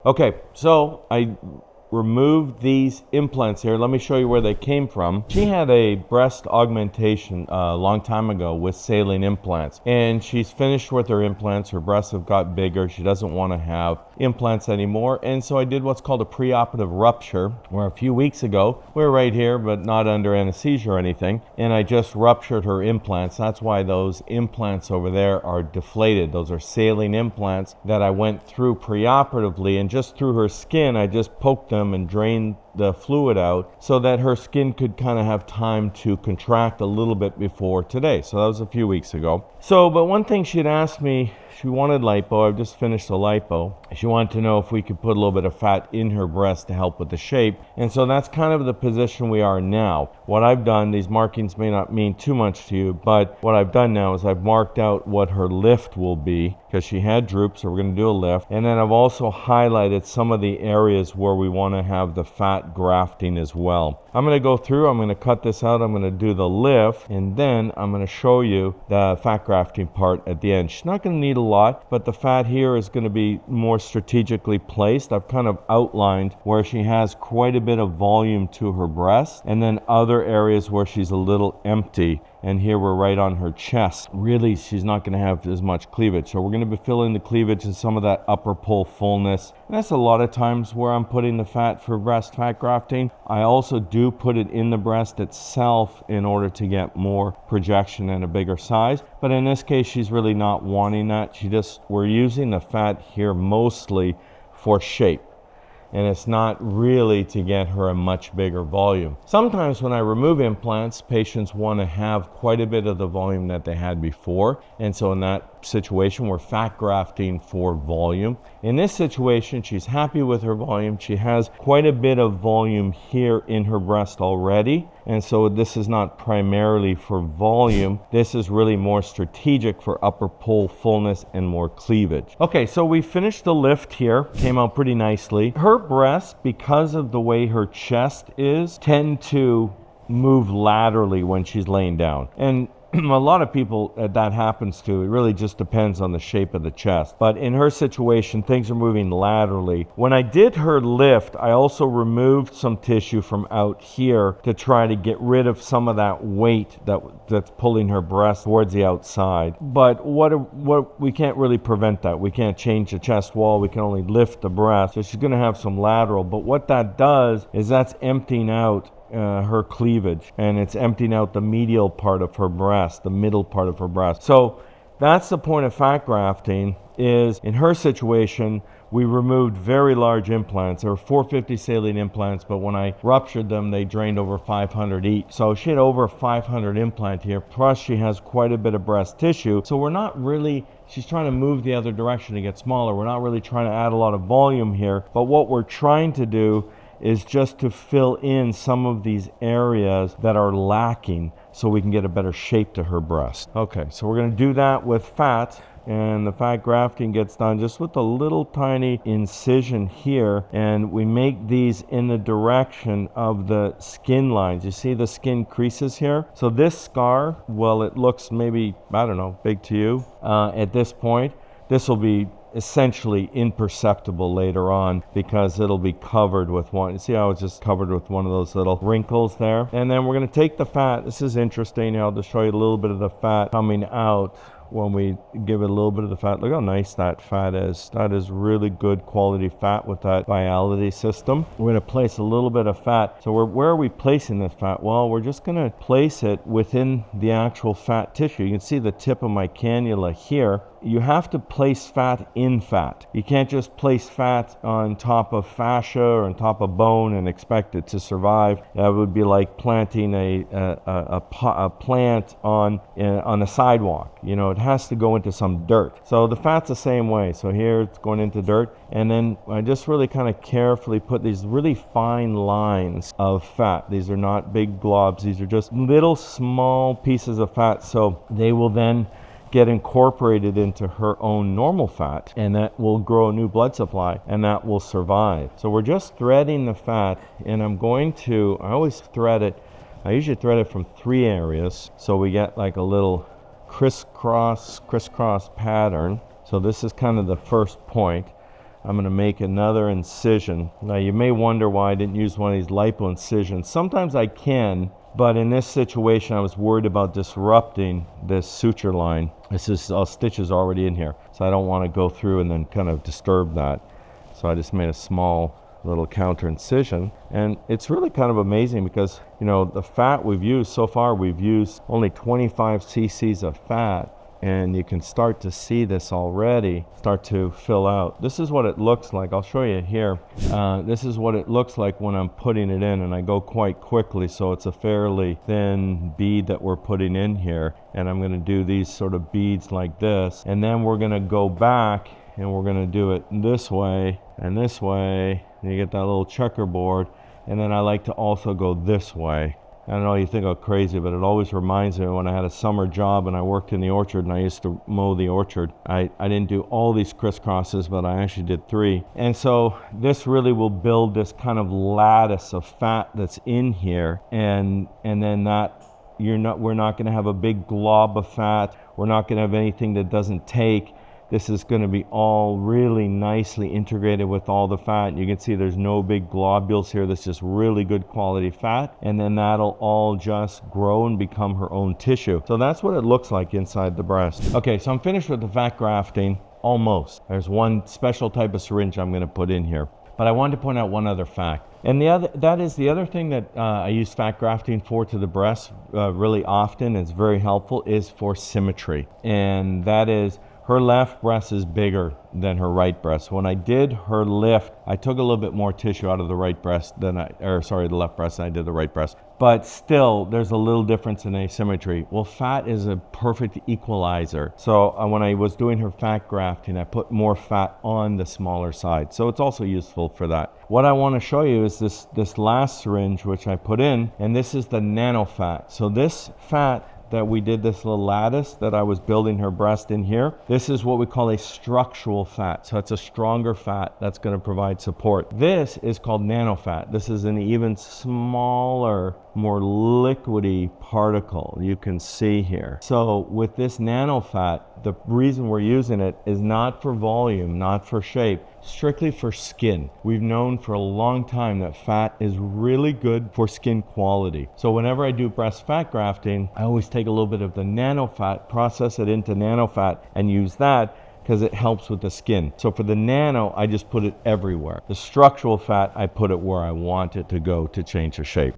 Okay, so I removed these implants here. Let me show you where they came from. She had a breast augmentation a long time ago with saline implants, and she's finished with her implants. Her breasts have got bigger. She doesn't want to have implants anymore, and so I did what's called a preoperative rupture, where a few weeks ago, we were right here, but not under anesthesia or anything, and I just ruptured her implants. That's why those implants over there are deflated. Those are saline implants that I went through preoperatively, and just through her skin, I just poked them and drained the fluid out so that her skin could kind of have time to contract a little bit before today. So that was a few weeks ago. But one thing she'd asked me, she wanted lipo. I've just finished the lipo. She wanted to know if we could put a little bit of fat in her breast to help with the shape. And so that's kind of the position we are now. What I've done, these markings may not mean too much to you, but what I've done now is I've marked out what her lift will be, because she had droop, so we're going to do a lift. And then I've also highlighted some of the areas where we want to have the fat grafting as well. I'm going to go through, I'm going to cut this out, I'm going to do the lift, and then I'm going to show you the fat grafting part at the end. She's not going to need a lot, but the fat here is going to be more strategically placed. I've kind of outlined where she has quite a bit of volume to her breast, and then other areas where she's a little empty. And here we're right on her chest. Really, she's not going to have as much cleavage. So we're going to be filling the cleavage and some of that upper pole fullness. And that's a lot of times where I'm putting the fat for breast fat grafting. I also do put it in the breast itself in order to get more projection and a bigger size. But in this case, she's really not wanting that. We're using the fat here mostly for shape. And it's not really to get her a much bigger volume. Sometimes when I remove implants, patients want to have quite a bit of the volume that they had before. And so in that situation, we're fat grafting for volume. In this situation, she's happy with her volume. She has quite a bit of volume here in her breast already. And so this is not primarily for volume. This is really more strategic for upper pole fullness and more cleavage. Okay, so we finished the lift here. Came out pretty nicely. Her breasts, because of the way her chest is, tend to move laterally when she's laying down. And a lot of people that happens to. It really just depends on the shape of the chest. But in her situation, things are moving laterally. When I did her lift, I also removed some tissue from out here to try to get rid of some of that weight that's pulling her breast towards the outside. But what we can't really prevent that. We can't change the chest wall. We can only lift the breast. So she's going to have some lateral. But what that does is that's emptying out her cleavage, and it's emptying out the medial part of her breast, the middle part of her breast. So that's the point of fat grafting. Is in her situation, we removed very large implants. There were 450 saline implants, but when I ruptured them, they drained over 500 each. So she had over 500 implant here, plus she has quite a bit of breast tissue. So we're not really, she's trying to move the other direction to get smaller. We're not really trying to add a lot of volume here, but what we're trying to do is just to fill in some of these areas that are lacking so we can get a better shape to her breast. Okay, so we're going to do that with fat, and the fat grafting gets done just with a little tiny incision here, and we make these in the direction of the skin lines. You see the skin creases here? So this scar, well, it looks maybe, I don't know, big to you at this point. This will be essentially imperceptible later on because it'll be covered with one. You see how it's just covered with one of those little wrinkles there? And then we're going to take the fat. This is interesting. I'll just show you a little bit of the fat coming out when we give it a little bit of the fat. Look how nice that fat is. That is really good quality fat with that viality system. We're going to place a little bit of fat. So where are we placing this fat? Well, we're just going to place it within the actual fat tissue. You can see the tip of my cannula here. You have to place fat in fat. You can't just place fat on top of fascia or on top of bone and expect it to survive. That would be like planting a plant on a sidewalk. You know, it has to go into some dirt. So the fat's the same way. So here it's going into dirt, and then I just really kind of carefully put these really fine lines of fat. These are not big globs. These are just little small pieces of fat. So they will then get incorporated into her own normal fat, and that will grow a new blood supply, and that will survive. So we're just threading the fat, and I always thread it. I usually thread it from 3 areas, so we get like a little crisscross pattern. So this is kind of the first point. I'm going to make another incision. Now you may wonder why I didn't use one of these lipo incisions. Sometimes I can, but in this situation I was worried about disrupting this suture line. This is stitches already in here, so I don't want to go through and then kind of disturb that. So I just made a small little counter incision, and it's really kind of amazing because, you know, the fat we've used so far, we've used only 25 cc's of fat, and you can start to see this already start to fill out. This is what it looks like. I'll show you here. This is what it looks like when I'm putting it in, and I go quite quickly, so it's a fairly thin bead that we're putting in here, and I'm going to do these sort of beads like this, and then we're going to go back and we're going to do it this way and this way, and you get that little checkerboard. And then I like to also go this way. I don't know, you think I'm crazy, but it always reminds me when I had a summer job and I worked in the orchard and I used to mow the orchard. I didn't do all these crisscrosses, but I actually did 3. And so this really will build this kind of lattice of fat that's in here, and then that we're not going to have a big glob of fat. We're not going to have anything that doesn't take. This is going to be all really nicely integrated with all the fat. You can see there's no big globules here. That's just really good quality fat. And then that'll all just grow and become her own tissue. So that's what it looks like inside the breast. Okay, so I'm finished with the fat grafting, almost. There's one special type of syringe I'm going to put in here. But I wanted to point out one other fact. And the other thing that I use fat grafting for to the breast really often, it's very helpful, is for symmetry. And that is, her left breast is bigger than her right breast. When I did her lift, I took a little bit more tissue out of the right breast than the left breast than I did the right breast. But still, there's a little difference in asymmetry. Well, fat is a perfect equalizer. So when I was doing her fat grafting, I put more fat on the smaller side. So it's also useful for that. What I want to show you is this last syringe, which I put in, and this is the nano fat. So this fat that we did, this little lattice that I was building her breast in here, this is what we call a structural fat. So it's a stronger fat that's going to provide support. This is called nano fat. This is an even smaller, more liquidy particle you can see here. So with this nano fat, the reason we're using it is not for volume, not for shape, strictly for skin. We've known for a long time that fat is really good for skin quality. So whenever I do breast fat grafting, I always take a little bit of the nano fat, process it into nano fat, and use that because it helps with the skin. So for the nano, I just put it everywhere. The structural fat, I put it where I want it to go to change the shape.